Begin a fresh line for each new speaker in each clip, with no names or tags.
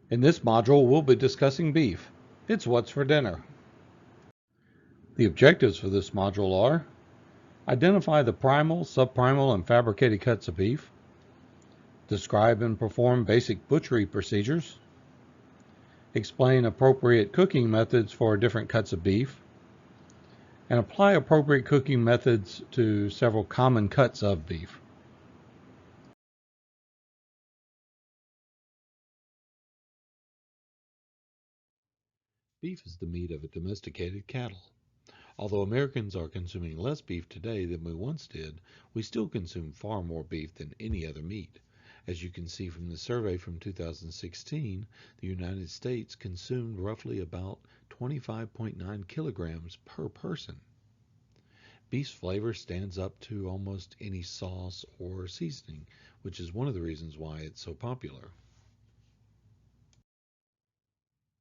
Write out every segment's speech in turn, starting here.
In this module, we'll be discussing beef. It's what's for dinner. The objectives for this module are: identify the primal, subprimal, and fabricated cuts of beef, describe and perform basic butchery procedures, explain appropriate cooking methods for different cuts of beef, and apply appropriate cooking methods to several common cuts of beef. Beef is the meat of domesticated cattle. Although Americans are consuming less beef today than we once did, we still consume far more beef than any other meat. As you can see from the survey from 2016, the United States consumed roughly about 25.9 kilograms per person. Beef's flavor stands up to almost any sauce or seasoning, which is one of the reasons why it's so popular.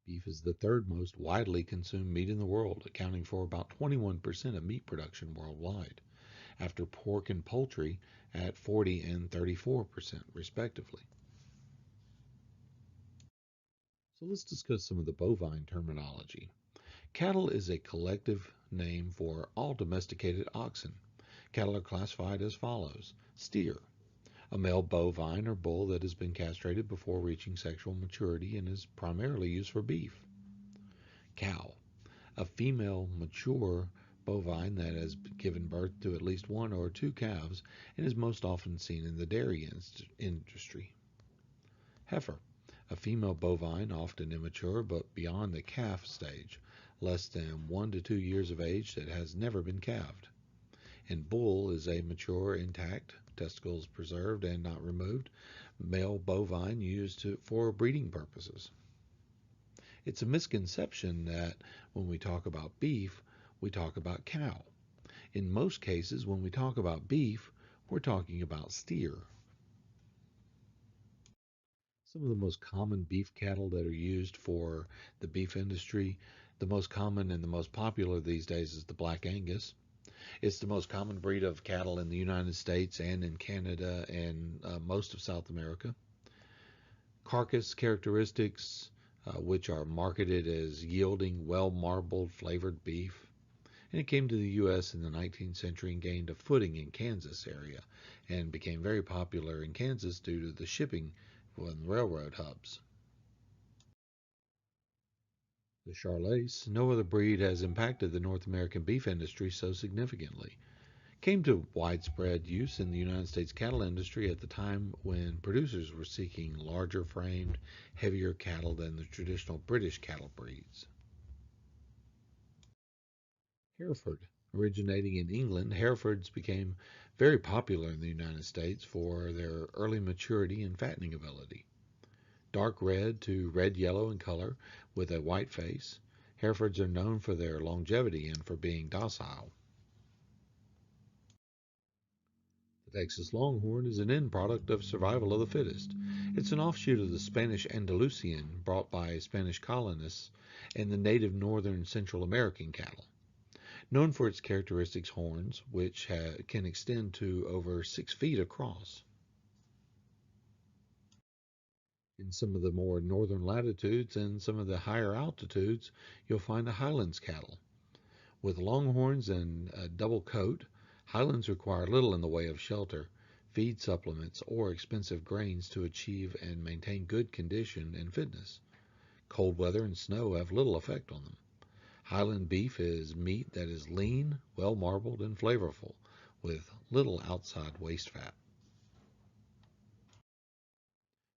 Beef is the third most widely consumed meat in the world, accounting for about 21% of meat production worldwide, after pork and poultry at 40 and 34%, respectively. So let's discuss some of the bovine terminology. Cattle is a collective name for all domesticated oxen. Cattle are classified as follows: steer, a male bovine or bull that has been castrated before reaching sexual maturity and is primarily used for beef. Cow, a female mature bovine that has given birth to at least one or two calves and is most often seen in the dairy industry. Heifer, a female bovine, often immature but beyond the calf stage, less than 1 to 2 years of age that has never been calved. And bull is a mature, intact, testicles preserved and not removed, male bovine used for breeding purposes. It's a misconception that when we talk about beef, we talk about cow. In most cases, when we talk about beef, we're talking about steer. Some of the most common beef cattle that are used for the beef industry, the most common and the most popular these days is the Black Angus. It's the most common breed of cattle in the United States and in Canada and most of South America. Carcass characteristics, which are marketed as yielding well marbled flavored beef. And it came to the U.S. in the 19th century and gained a footing in Kansas area and became very popular in Kansas due to the shipping on railroad hubs. The Charolais, no other breed has impacted the North American beef industry so significantly. Came to widespread use in the United States cattle industry at the time when producers were seeking larger framed, heavier cattle than the traditional British cattle breeds. Hereford. Originating in England, Herefords became very popular in the United States for their early maturity and fattening ability. Dark red to red yellow in color with a white face, Herefords are known for their longevity and for being docile. The Texas Longhorn is an end product of survival of the fittest. It's an offshoot of the Spanish Andalusian brought by Spanish colonists and the native northern Central American cattle. Known for its characteristic horns, which can extend to over 6 feet across. In some of the more northern latitudes and some of the higher altitudes, you'll find the Highlands cattle. With longhorns and a double coat, Highlands require little in the way of shelter, feed supplements, or expensive grains to achieve and maintain good condition and fitness. Cold weather and snow have little effect on them. Highland beef is meat that is lean, well marbled, and flavorful, with little outside waist fat.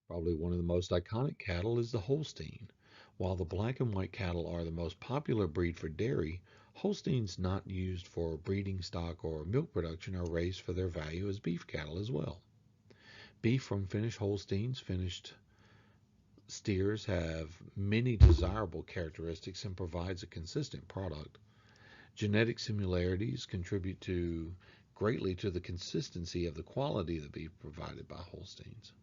Probably one of the most iconic cattle is the Holstein. While the black and white cattle are the most popular breed for dairy, Holsteins not used for breeding stock or milk production are raised for their value as beef cattle as well. Beef from finished Holsteins, finished steers have many desirable characteristics and provides a consistent product. Genetic similarities contribute greatly to the consistency of the quality of the beef provided by Holsteins.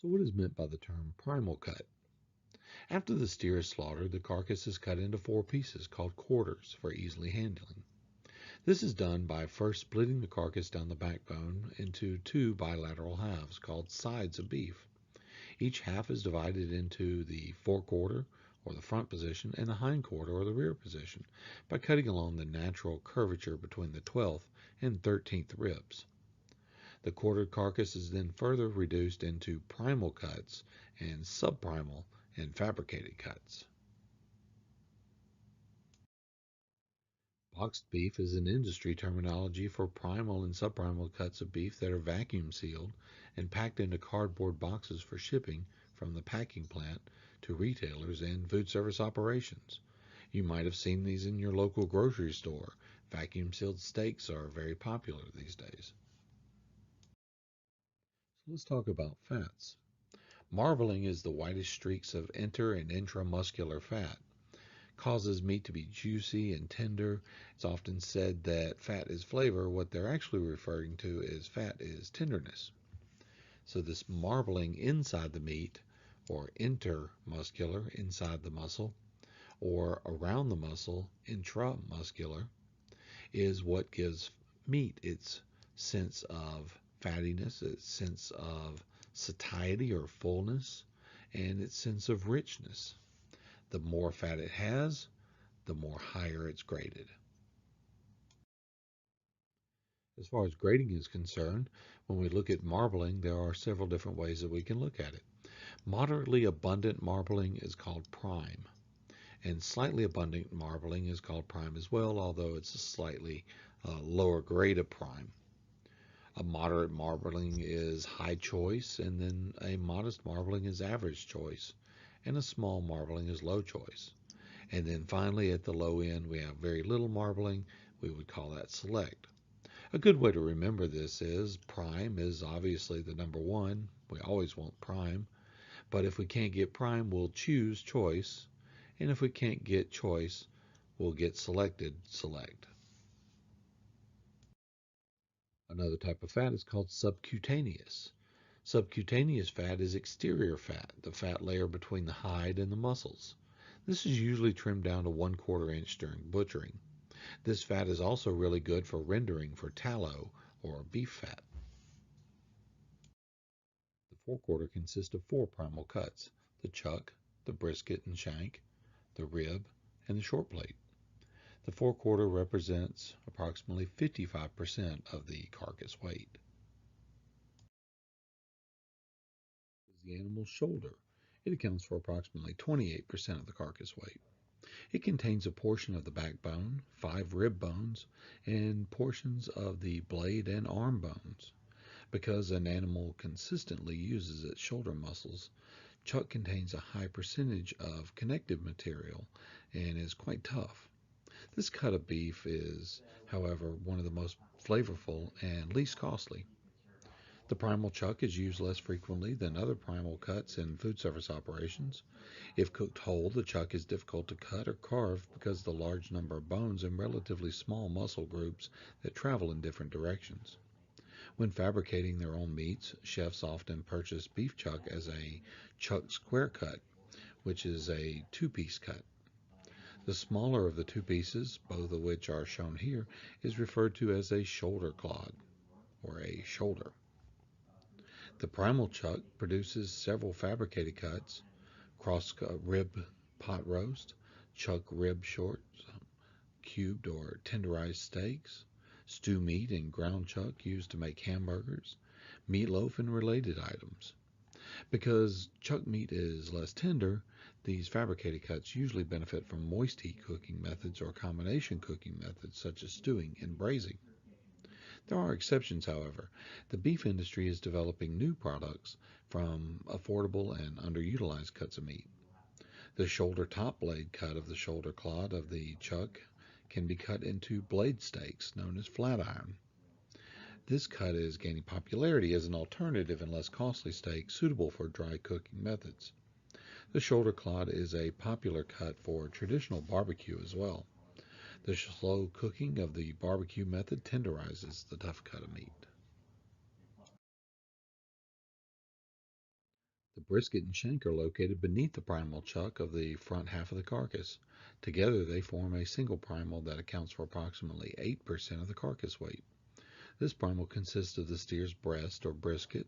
So what is meant by the term primal cut? After the steer is slaughtered, the carcass is cut into 4 pieces called quarters for easily handling. This is done by first splitting the carcass down the backbone into two bilateral halves called sides of beef. Each half is divided into the forequarter or the front position and the hindquarter or the rear position by cutting along the natural curvature between the 12th and 13th ribs. The quartered carcass is then further reduced into primal cuts and subprimal and fabricated cuts. Boxed beef is an industry terminology for primal and subprimal cuts of beef that are vacuum sealed and packed into cardboard boxes for shipping from the packing plant to retailers and food service operations. You might have seen these in your local grocery store. Vacuum sealed steaks are very popular these days. So let's talk about fats. Marbling is the whitish streaks of and intramuscular fat. Causes meat to be juicy and tender. It's often said that fat is flavor. What they're actually referring to is fat is tenderness. So this marbling inside the meat, or intermuscular, inside the muscle, or around the muscle, intramuscular, is what gives meat its sense of fattiness, its sense of satiety or fullness, and its sense of richness. The more fat it has, the more higher it's graded. As far as grading is concerned, when we look at marbling, there are several different ways that we can look at it. Moderately abundant marbling is called prime, and slightly abundant marbling is called prime as well, although it's a slightly lower grade of prime. A moderate marbling is high choice, and then a modest marbling is average choice, and a small marbling is low choice. And then finally, at the low end, we have very little marbling. We would call that select. A good way to remember this is prime is obviously the number one. We always want prime. But if we can't get prime, we'll choose choice. And if we can't get choice, we'll get selected select. Another type of fat is called subcutaneous. Subcutaneous fat is exterior fat, the fat layer between the hide and the muscles. This is usually trimmed down to 1/4 inch during butchering. This fat is also really good for rendering for tallow or beef fat. The forequarter consists of four primal cuts: the chuck, the brisket and shank, the rib, and the short plate. The forequarter represents approximately 55% of the carcass weight. The animal's shoulder. It accounts for approximately 28% of the carcass weight. It contains a portion of the backbone, 5 rib bones, and portions of the blade and arm bones. Because an animal consistently uses its shoulder muscles, chuck contains a high percentage of connective material and is quite tough. This cut of beef is, however, one of the most flavorful and least costly. The primal chuck is used less frequently than other primal cuts in food service operations. If cooked whole, the chuck is difficult to cut or carve because of the large number of bones and relatively small muscle groups that travel in different directions. When fabricating their own meats, chefs often purchase beef chuck as a chuck square cut, which is a two-piece cut. The smaller of the two pieces, both of which are shown here, is referred to as a shoulder clod or a shoulder. The primal chuck produces several fabricated cuts: cross rib pot roast, chuck rib shorts, cubed or tenderized steaks, stew meat and ground chuck used to make hamburgers, meatloaf, and related items. Because chuck meat is less tender, these fabricated cuts usually benefit from moist heat cooking methods or combination cooking methods such as stewing and braising. There are exceptions, however. The beef industry is developing new products from affordable and underutilized cuts of meat. The shoulder top blade cut of the shoulder clod of the chuck can be cut into blade steaks known as flat iron. This cut is gaining popularity as an alternative and less costly steak suitable for dry cooking methods. The shoulder clod is a popular cut for traditional barbecue as well. The slow cooking of the barbecue method tenderizes the tough cut of meat. The brisket and shank are located beneath the primal chuck of the front half of the carcass. Together they form a single primal that accounts for approximately 8% of the carcass weight. This primal consists of the steer's breast or brisket,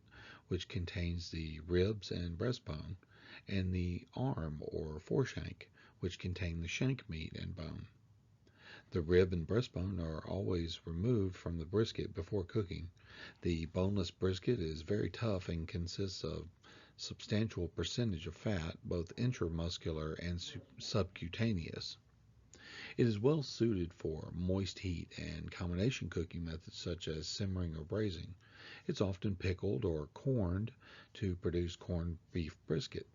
which contains the ribs and breastbone, and the arm or foreshank, which contain the shank meat and bone. The rib and breastbone are always removed from the brisket before cooking. The boneless brisket is very tough and consists of substantial percentage of fat, both intramuscular and subcutaneous. It is well suited for moist heat and combination cooking methods such as simmering or braising. It's often pickled or corned to produce corned beef brisket,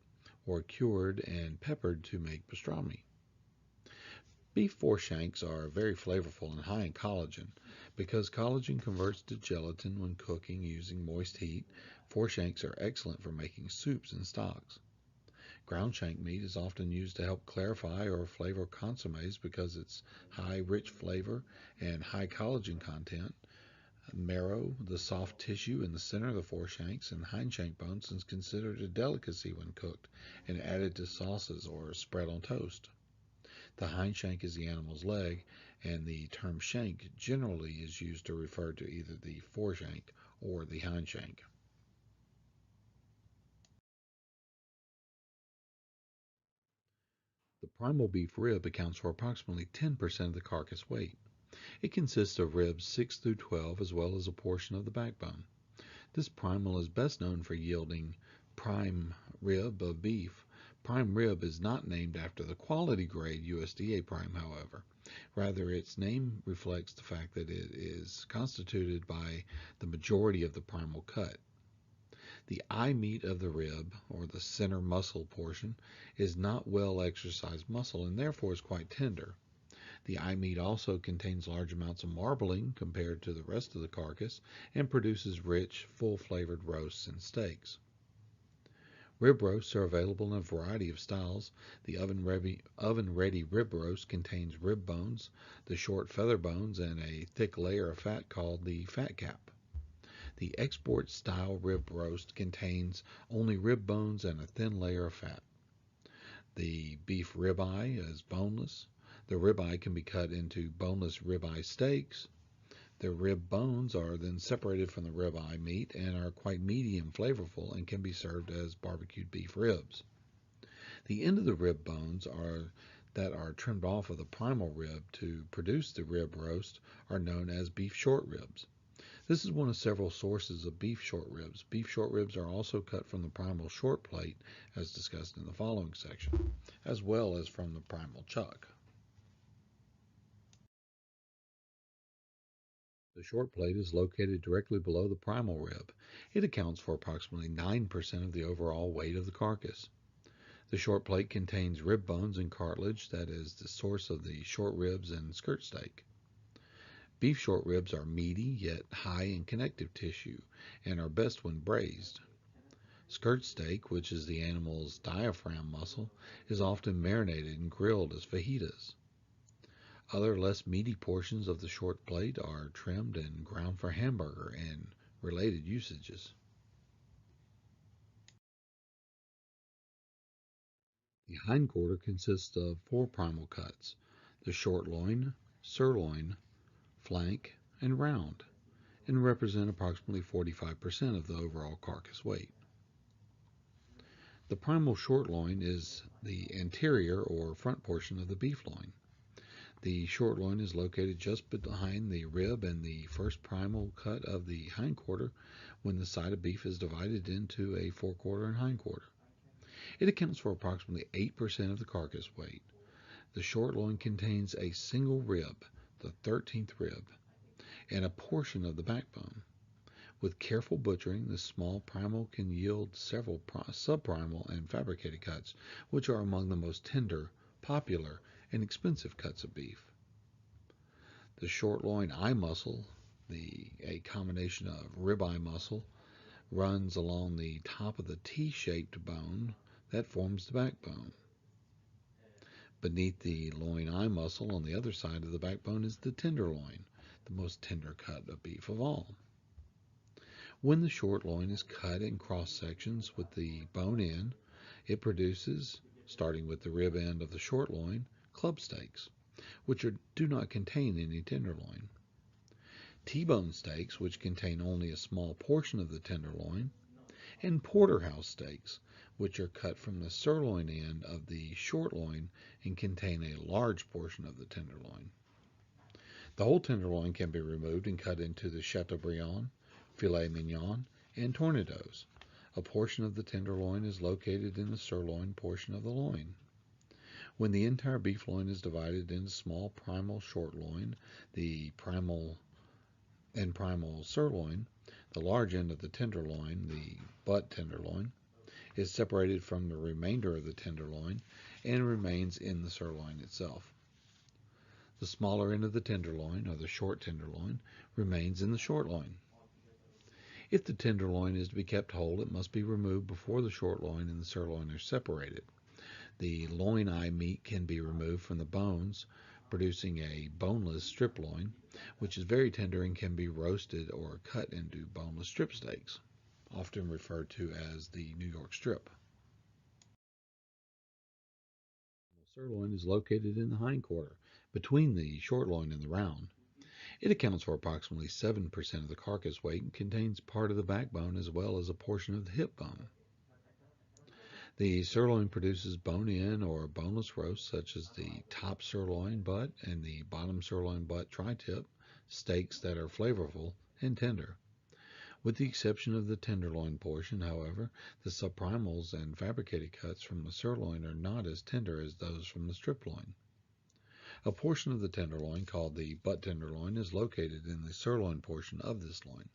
or cured and peppered to make pastrami. Beef foreshanks are very flavorful and high in collagen. Because collagen converts to gelatin when cooking using moist heat, foreshanks are excellent for making soups and stocks. Ground shank meat is often used to help clarify or flavor consommes because its high rich flavor and high collagen content. Marrow, the soft tissue in the center of the foreshanks and hindshank bones, is considered a delicacy when cooked and added to sauces or spread on toast. The hindshank is the animal's leg, and the term shank generally is used to refer to either the foreshank or the hindshank. The primal beef rib accounts for approximately 10% of the carcass weight. It consists of ribs 6 through 12 as well as a portion of the backbone. This primal is best known for yielding prime rib of beef. Prime rib is not named after the quality grade USDA prime, however. Rather, its name reflects the fact that it is constituted by the majority of the primal cut. The eye meat of the rib, or the center muscle portion, is not well exercised muscle and therefore is quite tender. The eye meat also contains large amounts of marbling compared to the rest of the carcass and produces rich, full-flavored roasts and steaks. Rib roasts are available in a variety of styles. The oven-ready rib roast contains rib bones, the short feather bones, and a thick layer of fat called the fat cap. The export-style rib roast contains only rib bones and a thin layer of fat. The beef ribeye is boneless. The ribeye can be cut into boneless ribeye steaks. The rib bones are then separated from the ribeye meat and are quite meaty and flavorful and can be served as barbecued beef ribs. The end of the rib bones that are trimmed off of the primal rib to produce the rib roast are known as beef short ribs. This is one of several sources of beef short ribs. Beef short ribs are also cut from the primal short plate, as discussed in the following section, as well as from the primal chuck. The short plate is located directly below the primal rib. It accounts for approximately 9% of the overall weight of the carcass. The short plate contains rib bones and cartilage that is the source of the short ribs and skirt steak. Beef short ribs are meaty yet high in connective tissue and are best when braised. Skirt steak, which is the animal's diaphragm muscle, is often marinated and grilled as fajitas. Other less meaty portions of the short plate are trimmed and ground for hamburger and related usages. The hindquarter consists of four primal cuts: the short loin, sirloin, flank, and round, and represent approximately 45% of the overall carcass weight. The primal short loin is the anterior or front portion of the beef loin. The short loin is located just behind the rib and the first primal cut of the hindquarter when the side of beef is divided into a forequarter and hindquarter. It accounts for approximately 8% of the carcass weight. The short loin contains a single rib, the 13th rib, and a portion of the backbone. With careful butchering, the small primal can yield several subprimal and fabricated cuts, which are among the most tender, popular, and expensive cuts of beef. The short loin eye muscle, a combination of ribeye muscle, runs along the top of the T-shaped bone that forms the backbone. Beneath the loin eye muscle on the other side of the backbone is the tenderloin, the most tender cut of beef of all. When the short loin is cut in cross sections with the bone in, it produces, starting with the rib end of the short loin, club steaks, which do not contain any tenderloin. T-bone steaks, which contain only a small portion of the tenderloin, and porterhouse steaks, which are cut from the sirloin end of the short loin and contain a large portion of the tenderloin. The whole tenderloin can be removed and cut into the Chateaubriand, filet mignon, and tournedos. A portion of the tenderloin is located in the sirloin portion of the loin. When the entire beef loin is divided into small primal short loin, the primal sirloin, the large end of the tenderloin, the butt tenderloin, is separated from the remainder of the tenderloin and remains in the sirloin itself. The smaller end of the tenderloin, or the short tenderloin, remains in the short loin. If the tenderloin is to be kept whole, it must be removed before the short loin and the sirloin are separated. The loin eye meat can be removed from the bones, producing a boneless strip loin, which is very tender and can be roasted or cut into boneless strip steaks, often referred to as the New York strip. The sirloin is located in the hindquarter, between the short loin and the round. It accounts for approximately 7% of the carcass weight and contains part of the backbone as well as a portion of the hip bone. The sirloin produces bone-in or boneless roasts such as the top sirloin butt and the bottom sirloin butt tri-tip, steaks that are flavorful and tender. With the exception of the tenderloin portion, however, the subprimals and fabricated cuts from the sirloin are not as tender as those from the strip loin. A portion of the tenderloin, called the butt tenderloin, is located in the sirloin portion of this loin.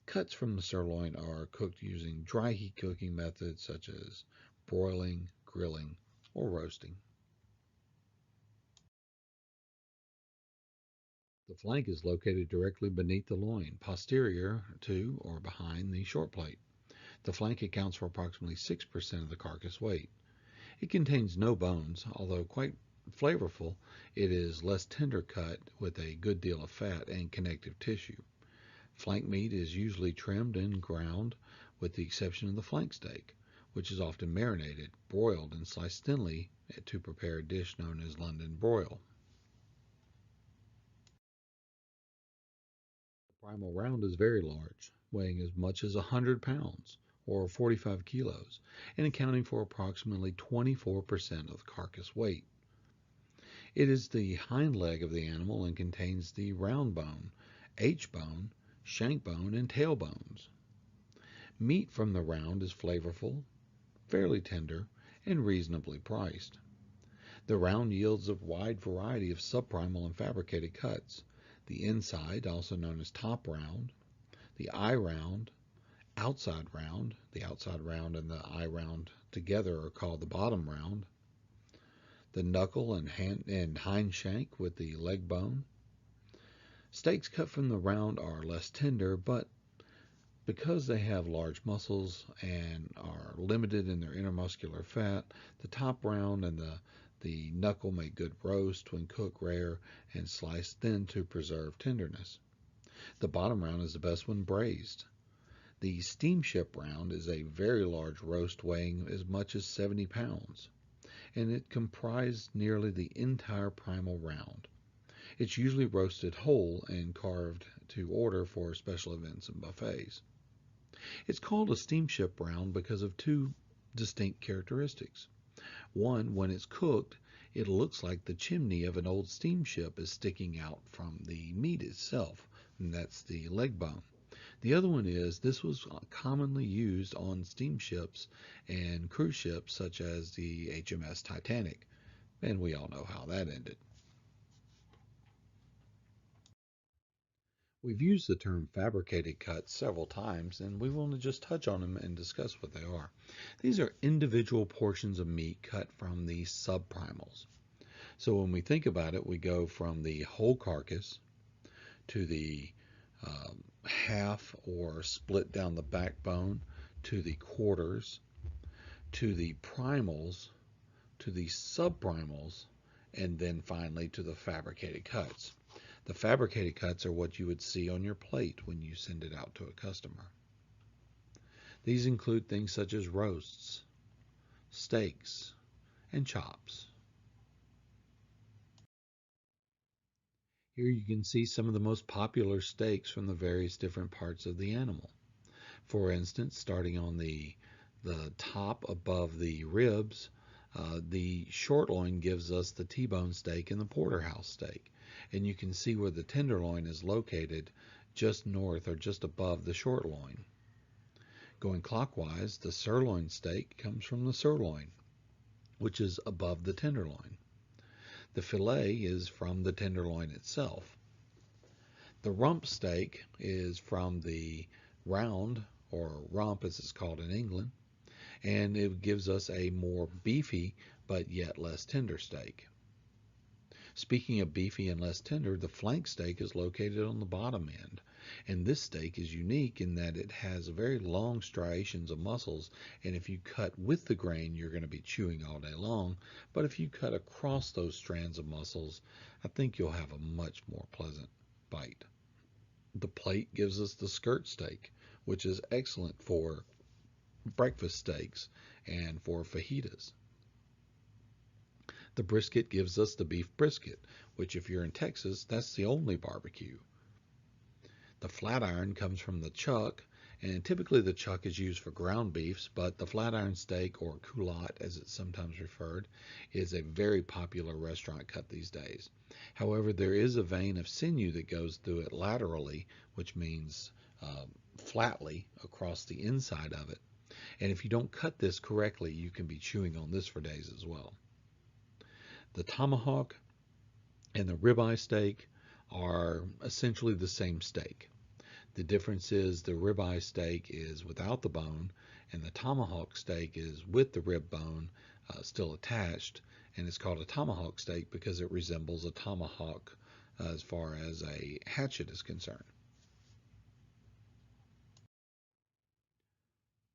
Cuts from the sirloin are cooked using dry heat cooking methods such as broiling, grilling, or roasting. The flank is located directly beneath the loin, posterior to or behind the short plate. The flank accounts for approximately 6% of the carcass weight. It contains no bones, although quite flavorful. It is less tender cut with a good deal of fat and connective tissue. Flank meat is usually trimmed and ground, with the exception of the flank steak, which is often marinated, broiled, and sliced thinly to prepare a dish known as London broil. The primal round is very large, weighing as much as 100 pounds, or 45 kilos, and accounting for approximately 24% of the carcass weight. It is the hind leg of the animal and contains the round bone, H-bone, shank bone, and tail bones. Meat from the round is flavorful, fairly tender, and reasonably priced. The round yields a wide variety of subprimal and fabricated cuts. The inside, also known as top round, the eye round, outside round, the outside round and the eye round together are called the bottom round, the knuckle and hind shank with the leg bone. Steaks cut from the round are less tender, but because they have large muscles and are limited in their intermuscular fat, the top round and the knuckle make good roast when cooked rare and sliced thin to preserve tenderness. The bottom round is the best when braised. The steamship round is a very large roast weighing as much as 70 pounds, and it comprised nearly the entire primal round. It's usually roasted whole and carved to order for special events and buffets. It's called a steamship round because of two distinct characteristics. One, when it's cooked, it looks like the chimney of an old steamship is sticking out from the meat itself, and that's the leg bone. The other one is this was commonly used on steamships and cruise ships such as the HMS Titanic, and we all know how that ended. We've used the term fabricated cuts several times, and we want to just touch on them and discuss what they are. These are individual portions of meat cut from the subprimals. So when we think about it, we go from the whole carcass to the half or split down the backbone, to the quarters, to the primals, to the subprimals, and then finally to the fabricated cuts. The fabricated cuts are what you would see on your plate when you send it out to a customer. These include things such as roasts, steaks, and chops. Here you can see some of the most popular steaks from the various different parts of the animal. For instance, starting on the top above the ribs, the short loin gives us the T-bone steak and the porterhouse steak. And you can see where the tenderloin is located just north or just above the short loin. Going clockwise, the sirloin steak comes from the sirloin, which is above the tenderloin. The fillet is from the tenderloin itself. The rump steak is from the round, or rump as it's called in England, and it gives us a more beefy but yet less tender steak. Speaking of beefy and less tender, the flank steak is located on the bottom end. And this steak is unique in that it has very long striations of muscles, and if you cut with the grain, you're going to be chewing all day long. But if you cut across those strands of muscles, I think you'll have a much more pleasant bite. The plate gives us the skirt steak, which is excellent for breakfast steaks and for fajitas. The brisket gives us the beef brisket, which if you're in Texas, that's the only barbecue. The flat iron comes from the chuck, and typically the chuck is used for ground beefs, but the flat iron steak, or culotte as it's sometimes referred, is a very popular restaurant cut these days. However, there is a vein of sinew that goes through it laterally, which means flatly across the inside of it. And if you don't cut this correctly, you can be chewing on this for days as well. The tomahawk and the ribeye steak are essentially the same steak. The difference is the ribeye steak is without the bone, and the tomahawk steak is with the rib bone still attached, and it's called a tomahawk steak because it resembles a tomahawk as far as a hatchet is concerned.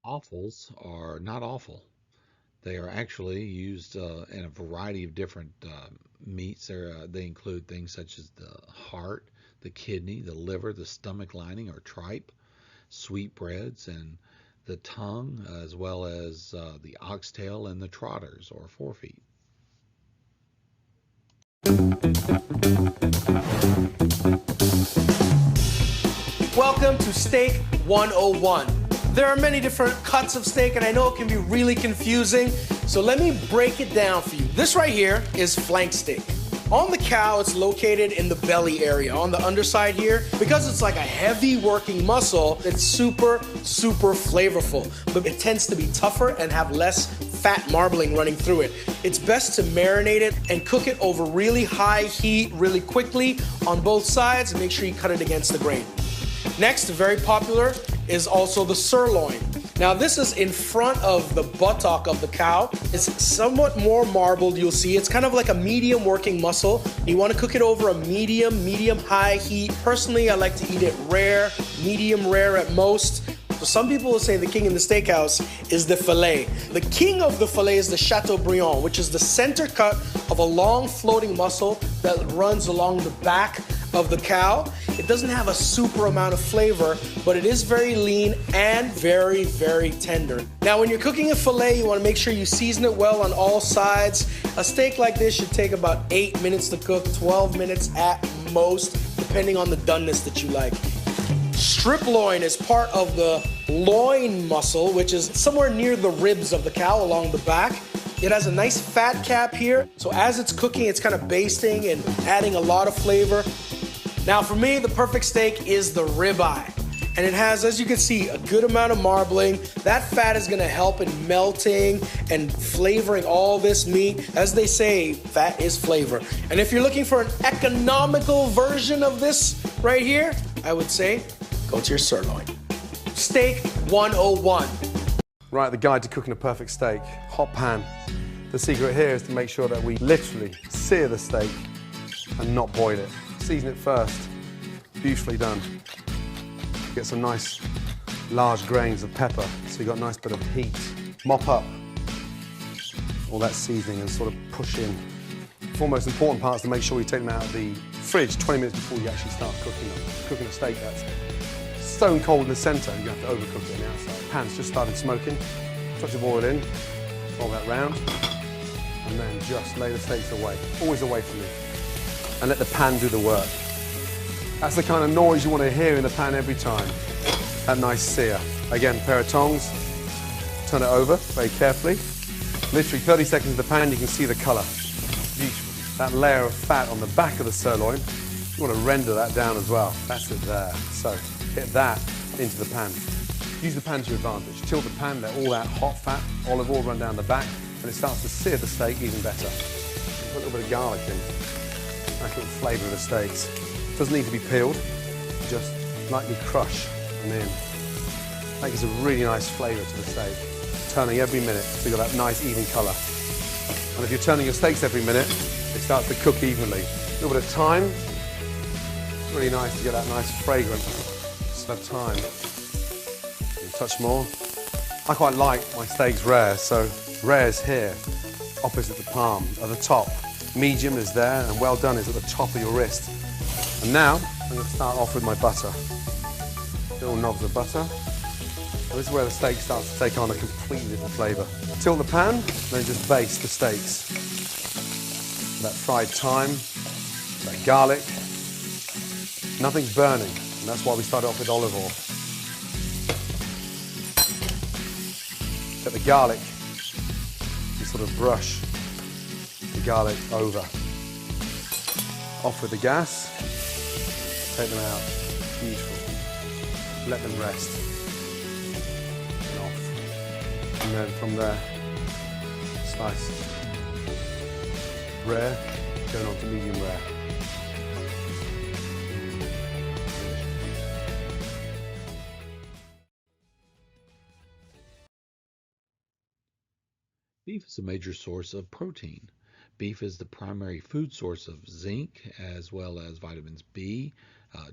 Offals are not offal. They are actually used in a variety of different meats. They include things such as the heart, the kidney, the liver, the stomach lining or tripe, sweetbreads, and the tongue, as well as the oxtail and the trotters or forefeet.
Welcome to Steak 101. There are many different cuts of steak, and I know it can be really confusing, so let me break it down for you. This right here is flank steak. On the cow, it's located in the belly area, on the underside here. Because it's like a heavy working muscle, it's super flavorful, but it tends to be tougher and have less fat marbling running through it. It's best to marinate it and cook it over really high heat really quickly on both sides, and make sure you cut it against the grain. Next, very popular, is also the sirloin. Now this is in front of the buttock of the cow. It's somewhat more marbled, you'll see. It's kind of like a medium working muscle. You want to cook it over a medium high heat. Personally, I like to eat it rare, medium rare at most. So some people will say the king in the steakhouse is the filet. The king of the filet is the Chateaubriand, which is the center cut of a long floating muscle that runs along the back of the cow. It doesn't have a super amount of flavor, but it is very lean and very tender. Now, when you're cooking a filet, you want to make sure you season it well on all sides. A steak like this should take about 8 minutes to cook, 12 minutes at most, depending on the doneness that you like. Strip loin is part of the loin muscle, which is somewhere near the ribs of the cow along the back. It has a nice fat cap here, so as it's cooking, it's kind of basting and adding a lot of flavor. Now for me, the perfect steak is the ribeye. And it has, as you can see, a good amount of marbling. That fat is gonna help in melting and flavoring all this meat. As they say, fat is flavor. And if you're looking for an economical version of this right here, I would say, go to your sirloin. Steak 101.
Right, the guide to cooking a perfect steak. Hot pan. The secret here is to make sure that we literally sear the steak and not boil it. Season it first. Beautifully done. Get some nice large grains of pepper, so you got a nice bit of heat. Mop up all that seasoning and sort of push in. The four most important parts to make sure you take them out of the fridge 20 minutes before you actually start cooking them. Cooking a steak that's stone cold in the centre, you have to overcook it on the outside. Pan's just started smoking. Touch of oil in, roll that round, and then just lay the steaks away, always away from you, and let the pan do the work. That's the kind of noise you want to hear in the pan every time. That nice sear. Again, pair of tongs. Turn it over very carefully. Literally 30 seconds in the pan, you can see the colour. Beautiful. That layer of fat on the back of the sirloin, you want to render that down as well. That's it there. So hit that into the pan. Use the pan to your advantage. Tilt the pan, let all that hot fat, olive oil run down the back, and it starts to sear the steak even better. Put a little bit of garlic in. Nice little flavour of the steaks. Doesn't need to be peeled, just lightly crush them in. That gives a really nice flavour to the steak. Turning every minute so you've got that nice even colour. And if you're turning your steaks every minute, it starts to cook evenly. A little bit of thyme. It's really nice to get that nice fragrant smell of thyme. A touch more. I quite like my steaks rare, so rare is here, opposite the palm, at the top. Medium is there, and well done is at the top of your wrist. And now, I'm going to start off with my butter. Little knobs of butter. And this is where the steak starts to take on a completely different flavour. Tilt the pan, then just baste the steaks. That fried thyme, that garlic. Nothing's burning, and that's why we start off with olive oil. Get the garlic, you sort of brush the garlic over. Off with the gas, take them out, beautiful. Let them rest, and off. And then from there, slice. Rare, going on to medium rare.
Beef is a major source of protein. Beef is the primary food source of zinc, as well as vitamins B,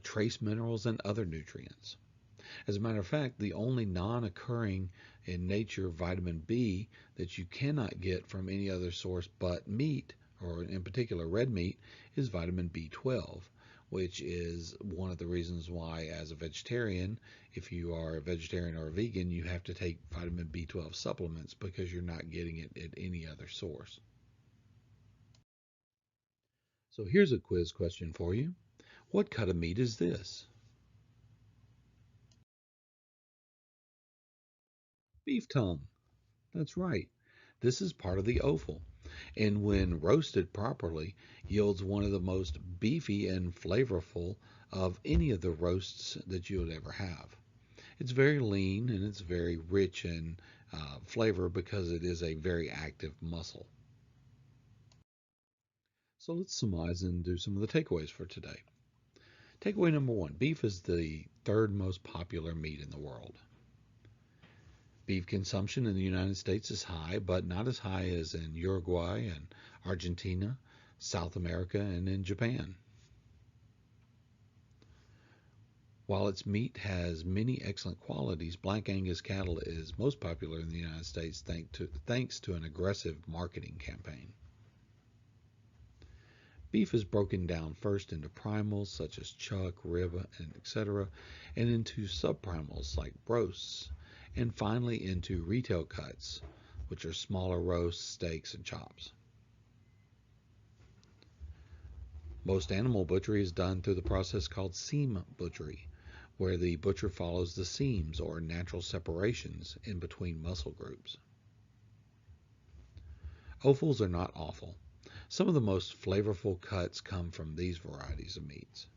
trace minerals, and other nutrients. As a matter of fact, the only non-occurring in nature vitamin B that you cannot get from any other source but meat, or in particular red meat, is vitamin B12, which is one of the reasons why, as a vegetarian, if you are a vegetarian or a vegan, you have to take vitamin B12 supplements because you're not getting it at any other source. So here's a quiz question for you. What cut of meat is this? Beef tongue. That's right. This is part of the offal, and when roasted properly, yields one of the most beefy and flavorful of any of the roasts that you'll ever have. It's very lean and it's very rich in flavor because it is a very active muscle. So let's surmise and do some of the takeaways for today. Takeaway number one, beef is the third most popular meat in the world. Beef consumption in the United States is high, but not as high as in Uruguay and Argentina, South America, and in Japan. While its meat has many excellent qualities, Black Angus cattle is most popular in the United States thanks to an aggressive marketing campaign. Beef is broken down first into primals such as chuck, rib, and etc., and into subprimals like roasts, and finally into retail cuts, which are smaller roasts, steaks, and chops. Most animal butchery is done through the process called seam butchery, where the butcher follows the seams or natural separations in between muscle groups. Offals are not awful. Some of the most flavorful cuts come from these varieties of meats.